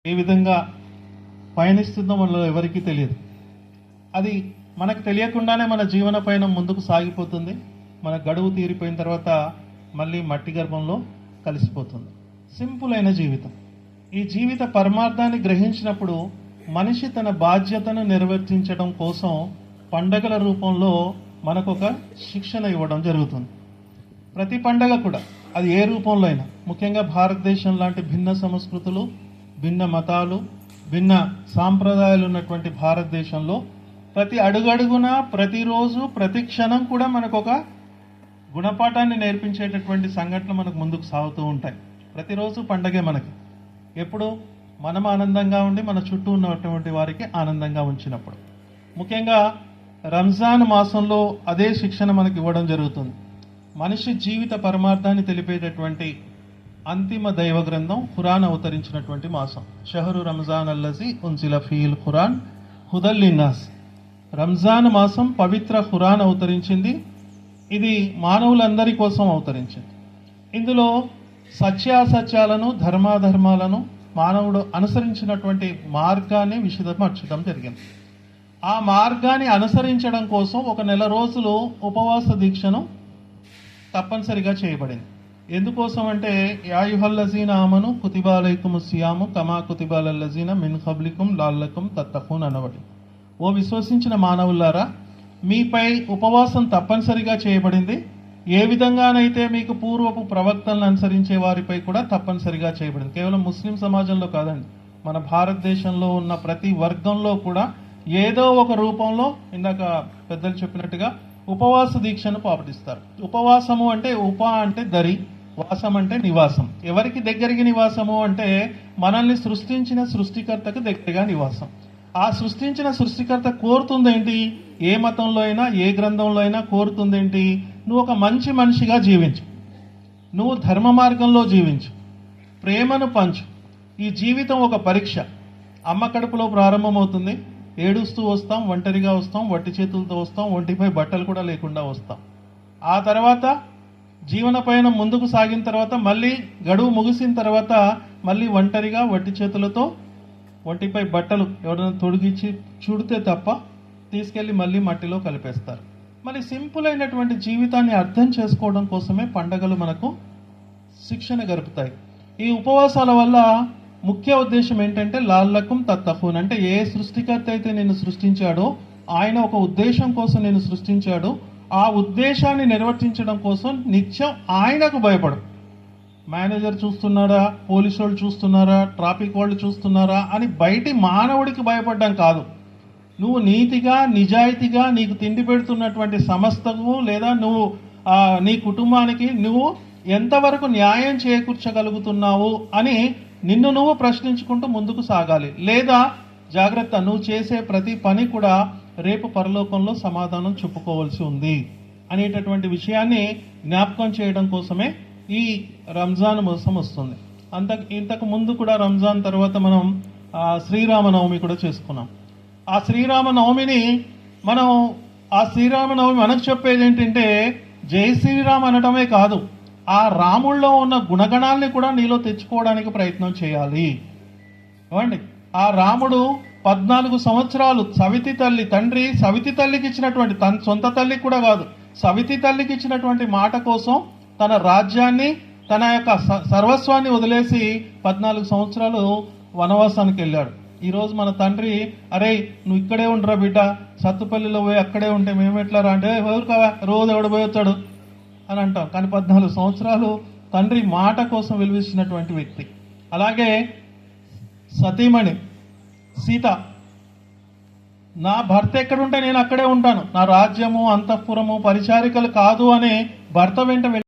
ఏ విధంగా పయనిస్తుందో మనలో ఎవరికీ తెలియదు. అది మనకు తెలియకుండానే మన జీవన పయనం ముందుకు సాగిపోతుంది. మన గడువు తీరిపోయిన తర్వాత మళ్ళీ మట్టి గర్భంలో కలిసిపోతుంది. సింపుల్ అయిన జీవితం. ఈ జీవిత పరమార్థాన్ని గ్రహించినప్పుడు మనిషి తన బాధ్యతను నిర్వర్తించడం కోసం పండగల రూపంలో మనకొక శిక్షణ ఇవ్వడం జరుగుతుంది. ప్రతి పండగ కూడా అది ఏ రూపంలో అయినా, ముఖ్యంగా భారతదేశం లాంటి భిన్న సంస్కృతులు, భిన్న మతాలు, భిన్న సాంప్రదాయాలు ఉన్నటువంటి భారతదేశంలో ప్రతి అడుగడుగున, ప్రతిరోజు, ప్రతి క్షణం కూడా మనకు ఒక గుణపాఠాన్ని నేర్పించేటటువంటి సంఘటనలు మనకు ముందుకు సాగుతూ ఉంటాయి. ప్రతిరోజు పండగే మనకి. ఎప్పుడు మనం ఆనందంగా ఉండి మన చుట్టూ ఉన్నటువంటి వారికి ఆనందంగా ఉంచినప్పుడు. ముఖ్యంగా రంజాన్ మాసంలో అదే శిక్షణ మనకి ఇవ్వడం జరుగుతుంది. మనిషి జీవిత పరమార్థాన్ని తెలిపేటటువంటి అంతిమ దైవ గ్రంథం ఖురాన్ అవతరించినటువంటి మాసం. షహరు రంజాన్ అల్లజీ ఉన్జిల ఫీల్ ఖురాన్ హుదల్ లిన్నాస్. రంజాన్ మాసం పవిత్ర ఖురాన్ అవతరించింది. ఇది మానవులందరి కోసం అవతరించింది. ఇందులో సత్యాసత్యాలను, ధర్మాధర్మాలను మానవుడు అనుసరించినటువంటి మార్గాన్ని విశదపరచడం జరిగింది. ఆ మార్గాన్ని అనుసరించడం కోసం ఒక నెల రోజులు ఉపవాస దీక్షను తప్పనిసరిగా చేయబడింది. ఎందుకోసం అంటే యాయుహల్లజీన ఆమను కుతిబా అలైకుముస్ సియాము కమా కుతిబా అలల్లజీన మిన్ ఖబ్లికుం లాల్లకుం తత్తఖూన్ అనబడి. ఓ విశ్వసించిన మానవులారా, మీపై ఉపవాసం తప్పనిసరిగా చేయబడింది. ఏ విధంగానైతే మీకు పూర్వపు ప్రవక్తలను అనుసరించే వారిపై కూడా తప్పనిసరిగా చేయబడింది. కేవలం ముస్లిం సమాజంలో కాదండి, మన భారతదేశంలో ఉన్న ప్రతి వర్గంలో కూడా ఏదో ఒక రూపంలో, ఇందాక పెద్దలు చెప్పినట్టుగా, ఉపవాస దీక్షను పాటిస్తారు. ఉపవాసము అంటే ఉప అంటే దరి, వాసం అంటే నివాసం. ఎవరికి దగ్గరికి నివాసము అంటే మనల్ని సృష్టించిన సృష్టికర్తకు దగ్గరగా నివాసం. ఆ సృష్టించిన సృష్టికర్త కోరుతుందేంటి? ఏ మతంలో అయినా, ఏ గ్రంథంలో అయినా కోరుతుందేంటి? నువ్వు ఒక మంచి మనిషిగా జీవించు, నువ్వు ధర్మ మార్గంలో జీవించు, ప్రేమను పంచు. ఈ జీవితం ఒక పరీక్ష. అమ్మ కడుపులో ప్రారంభమవుతుంది. ఏడుస్తూ వస్తాం, ఒంటరిగా వస్తాం, వట్టి చేతులతో వస్తాం, ఒంటిపై బట్టలు కూడా లేకుండా వస్తాం. ఆ తర్వాత జీవన పయనం ముందుకు సాగిన తర్వాత, మళ్ళీ గడువు ముగిసిన తర్వాత మళ్ళీ ఒంటరిగా వట్టి చేతులతో, ఒంటిపై బట్టలు ఎవరైనా తొడిగించి చూడితే తప్ప తీసుకెళ్లి మళ్ళీ మట్టిలో కలిపేస్తారు. మరి సింపుల్ అయినటువంటి జీవితాన్ని అర్థం చేసుకోవడం కోసమే పండగలు మనకు శిక్షణ గరుపుతాయి. ఈ ఉపవాసాల వల్ల ముఖ్య ఉద్దేశం ఏంటంటే లాల్లకుం తత్తఖూన్, అంటే ఏ సృష్టికర్త అయితే నిన్ను సృష్టించాడో ఆయన ఒక ఉద్దేశం కోసం నిన్ను సృష్టించాడు. ఆ ఉద్దేశాన్ని నిర్వర్తించడం కోసం నిత్యం ఆయనకు భయపడు. మేనేజర్ చూస్తున్నారా, పోలీసు వాళ్ళు చూస్తున్నారా, ట్రాఫిక్ వాళ్ళు చూస్తున్నారా అని బయటి మానవుడికి భయపడడం కాదు. నువ్వు నీతిగా, నిజాయితీగా నీకు తిండి పెడుతున్నటువంటి సంస్థకు లేదా నువ్వు నీ కుటుంబానికి నువ్వు ఎంతవరకు న్యాయం చేకూర్చగలుగుతున్నావు అని నిన్ను నువ్వు ప్రశ్నించుకుంటూ ముందుకు సాగాలి. లేదా జాగ్రత్త, నువ్వు చేసే ప్రతి పని కూడా రేపు పరలోకంలో సమాధానం చెప్పుకోవాల్సి ఉంది అనేటటువంటి విషయాన్ని జ్ఞాపకం చేయడం కోసమే ఈ రంజాన్ మాసం వస్తుంది. ఇంతకు ముందు కూడా రంజాన్ తర్వాత మనం శ్రీరామనవమి కూడా చేసుకున్నాం. ఆ శ్రీరామనవమిని మనకు చెప్పేది ఏంటంటే జై శ్రీరామ్ అనటమే కాదు, ఆ రాముల్లో ఉన్న గుణగణాల్ని కూడా నీలో తెచ్చుకోవడానికి ప్రయత్నం చేయాలి. ఏమండి, ఆ రాముడు 14 సంవత్సరాలు సవితి తల్లి, తండ్రి సవితి తల్లికి ఇచ్చినటువంటి, తన సొంత తల్లికి కూడా కాదు, సవితి తల్లికి ఇచ్చినటువంటి మాట కోసం తన రాజ్యాన్ని, తన యొక్క సర్వస్వాన్ని వదిలేసి 14 సంవత్సరాలు వనవాసానికి వెళ్ళాడు. ఈరోజు మన తండ్రి, అరే నువ్వు ఇక్కడే ఉండరా బిడ్డ, సత్తుపల్లిలో పోయి అక్కడే ఉంటే మేము ఎట్లా రా అంటే, రోజు ఎవడు పోయొచ్చాడు అని అంటాం. కానీ 14 సంవత్సరాలు తండ్రి మాట కోసం విలువిచ్చినటువంటి వ్యక్తి. అలాగే సతీమణి సీత, నా భర్త ఎక్కడుంటే నేను అక్కడే ఉంటాను, నా రాజ్యము, అంతఃపురము, పరిచారికలు కాదు అని భర్త వెంట